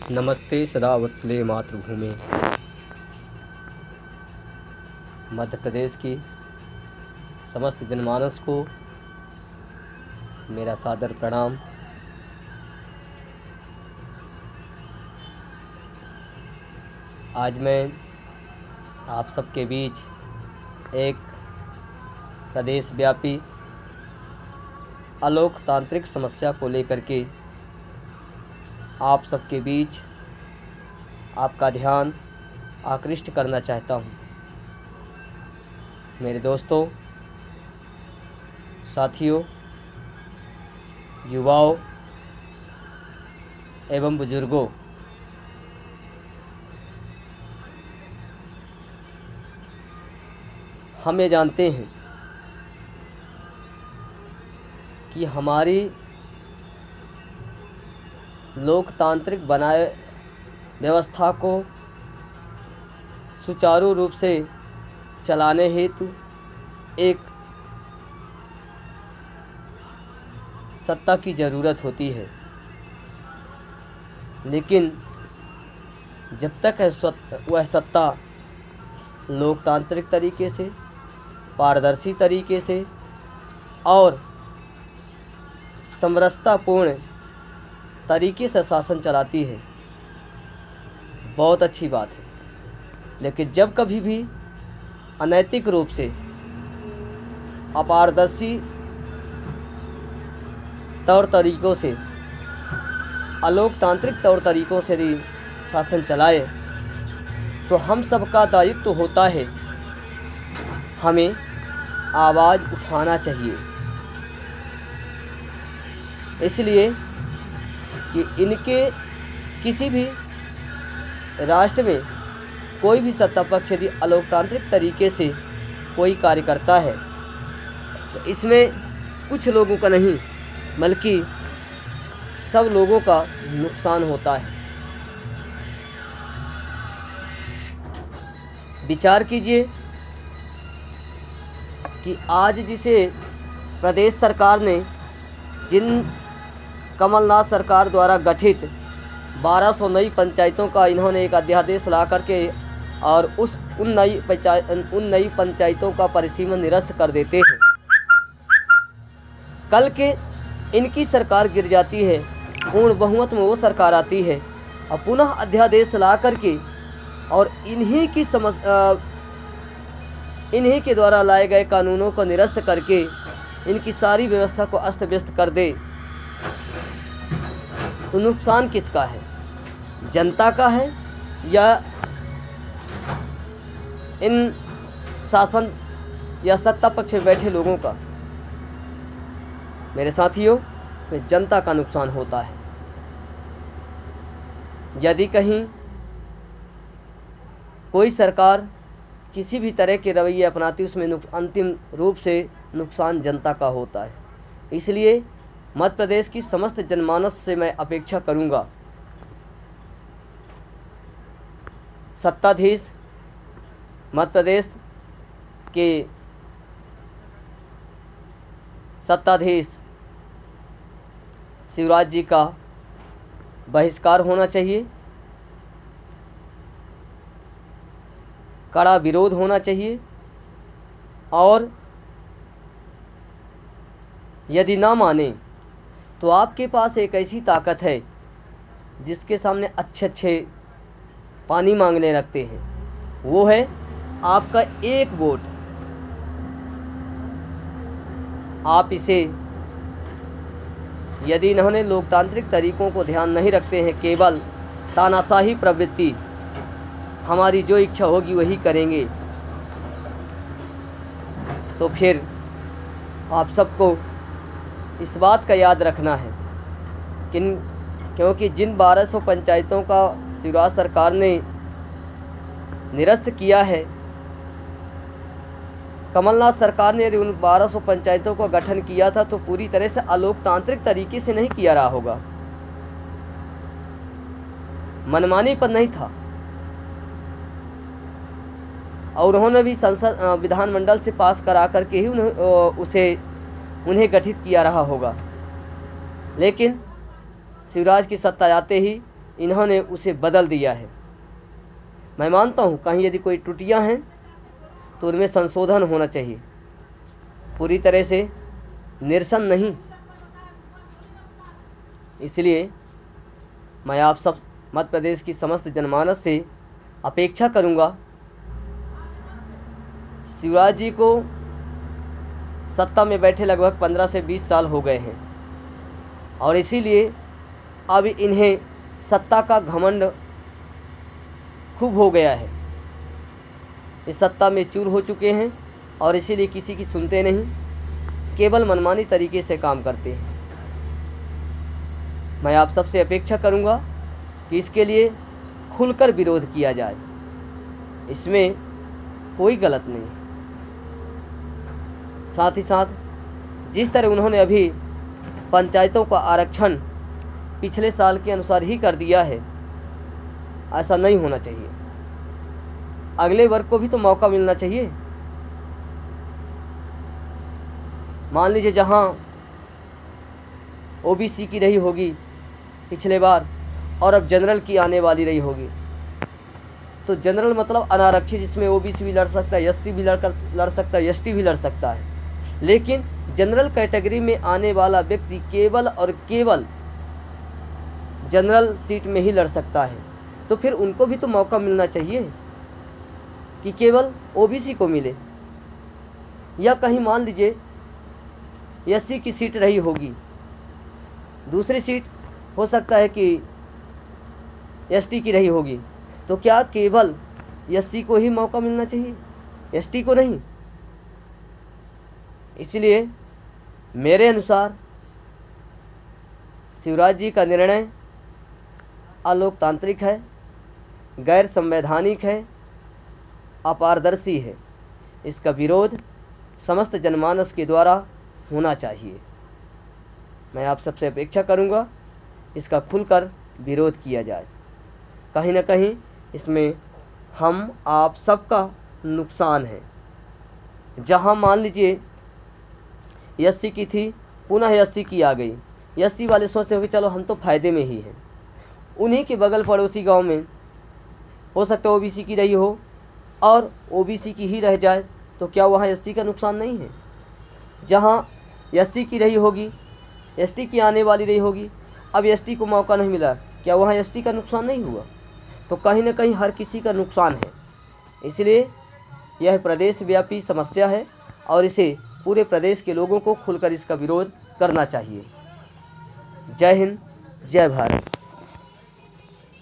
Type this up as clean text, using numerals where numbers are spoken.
नमस्ते सदा वत्सले मातृभूमि। मध्य प्रदेश की समस्त जनमानस को मेरा सादर प्रणाम। आज मैं आप सबके बीच एक प्रदेश व्यापी अलोकतांत्रिक समस्या को लेकर के आप सबके बीच आपका ध्यान आकृष्ट करना चाहता हूँ। मेरे दोस्तों, साथियों, युवाओं एवं बुजुर्गों, हम ये जानते हैं कि हमारी लोकतांत्रिक बनाए व्यवस्था को सुचारू रूप से चलाने हेतु एक सत्ता की ज़रूरत होती है। लेकिन जब तक वह सत्ता लोकतांत्रिक तरीके से, पारदर्शी तरीके से और समरसतापूर्ण तरीके से शासन चलाती है, बहुत अच्छी बात है। लेकिन जब कभी भी अनैतिक रूप से, अपारदर्शी तौर तरीक़ों से, अलोकतांत्रिक तौर तरीक़ों से यदि शासन चलाए तो हम सबका दायित्व होता है, हमें आवाज़ उठाना चाहिए। इसलिए कि इनके किसी भी राष्ट्र में कोई भी सत्ता पक्ष यदि अलोकतांत्रिक तरीके से कोई कार्य करता है तो इसमें कुछ लोगों का नहीं बल्कि सब लोगों का नुकसान होता है। विचार कीजिए कि आज जिसे प्रदेश सरकार ने जिन कमलनाथ सरकार द्वारा गठित 1200 नई पंचायतों का इन्होंने एक अध्यादेश ला करके और उन नई पंचायतों का परिसीमन निरस्त कर देते हैं। कल के इनकी सरकार गिर जाती है, पूर्ण बहुमत में वो सरकार आती है और पुनः अध्यादेश ला करके और इन्हीं के द्वारा लाए गए कानूनों को निरस्त करके इनकी सारी व्यवस्था को अस्त व्यस्त कर दे तो नुकसान किसका है? जनता का है या इन शासन या सत्ता पक्ष में बैठे लोगों का? मेरे साथियों, इसमें जनता का नुकसान होता है। यदि कहीं कोई सरकार किसी भी तरह के रवैये अपनाती, उसमें अंतिम रूप से नुकसान जनता का होता है। इसलिए मध्य प्रदेश की समस्त जनमानस से मैं अपेक्षा करूंगा, सत्ताधीश मध्य प्रदेश के सत्ताधीश शिवराज जी का बहिष्कार होना चाहिए, कड़ा विरोध होना चाहिए और यदि ना माने तो आपके पास एक ऐसी ताकत है जिसके सामने अच्छे पानी मांगने लगते हैं, वो है आपका एक वोट। आप इसे यदि इन्होंने लोकतांत्रिक तरीकों को ध्यान नहीं रखते हैं, केवल तानाशाही प्रवृत्ति, हमारी जो इच्छा होगी वही करेंगे, तो फिर आप सबको इस बात का याद रखना है क्योंकि जिन 1200 पंचायतों का शिवराज सरकार ने निरस्त किया है, कमलनाथ सरकार ने यदि उन 1200 पंचायतों का गठन किया था तो पूरी तरह से अलोकतांत्रिक तरीके से नहीं किया रहा होगा, मनमानी पर नहीं था और उन्होंने भी संसद विधानमंडल से पास करा करके ही उन्हें गठित किया रहा होगा। लेकिन शिवराज की सत्ता आते ही इन्होंने उसे बदल दिया है। मैं मानता हूँ कहीं यदि कोई त्रुटियाँ हैं तो उनमें संशोधन होना चाहिए, पूरी तरह से निरसन नहीं। इसलिए मैं आप सब मध्य प्रदेश की समस्त जनमानस से अपेक्षा करूंगा, शिवराज जी को सत्ता में बैठे लगभग 15 से 20 साल हो गए हैं और इसीलिए अब इन्हें सत्ता का घमंड खूब हो गया है। इस सत्ता में चूर हो चुके हैं और इसीलिए किसी की सुनते नहीं, केवल मनमानी तरीके से काम करते हैं। मैं आप सबसे अपेक्षा करूंगा कि इसके लिए खुलकर विरोध किया जाए, इसमें कोई गलत नहीं। साथ ही साथ जिस तरह उन्होंने अभी पंचायतों का आरक्षण पिछले साल के अनुसार ही कर दिया है, ऐसा नहीं होना चाहिए। अगले वर्ग को भी तो मौका मिलना चाहिए। मान लीजिए जहां ओबीसी की रही होगी पिछले बार और अब जनरल की आने वाली रही होगी, तो जनरल मतलब अनारक्षित, जिसमें ओबीसी भी लड़ सकता है, एससी भी लड़ सकता है, एसटी भी लड़ सकता है। लेकिन जनरल कैटेगरी में आने वाला व्यक्ति केवल और केवल जनरल सीट में ही लड़ सकता है, तो फिर उनको भी तो मौका मिलना चाहिए कि केवल ओबीसी को मिले। या कहीं मान लीजिए एससी की सीट रही होगी, दूसरी सीट हो सकता है कि एसटी की रही होगी, तो क्या केवल एससी को ही मौका मिलना चाहिए, एसटी को नहीं? इसलिए मेरे अनुसार शिवराज जी का निर्णय अलोकतांत्रिक है, गैर संवैधानिक है, अपारदर्शी है। इसका विरोध समस्त जनमानस के द्वारा होना चाहिए। मैं आप सबसे अपेक्षा करूंगा इसका खुलकर विरोध किया जाए। कहीं ना कहीं इसमें हम आप सबका नुकसान है। जहां मान लीजिए एससी की थी, पुनः एससी की आ गई, एससी वाले सोचते हो कि चलो हम तो फ़ायदे में ही हैं। उन्हीं के बगल पड़ोसी गांव में हो सकता है ओबीसी की रही हो और ओबीसी की ही रह जाए, तो क्या वहाँ एससी का नुकसान नहीं है? जहाँ एससी की रही होगी, एसटी की आने वाली रही होगी, अब एसटी को मौका नहीं मिला, क्या वहाँ एसटी का नुकसान नहीं हुआ? तो कहीं ना कहीं हर किसी का नुकसान है। इसलिए यह प्रदेश व्यापी समस्या है और इसे पूरे प्रदेश के लोगों को खुलकर इसका विरोध करना चाहिए। जय हिंद, जय भारत।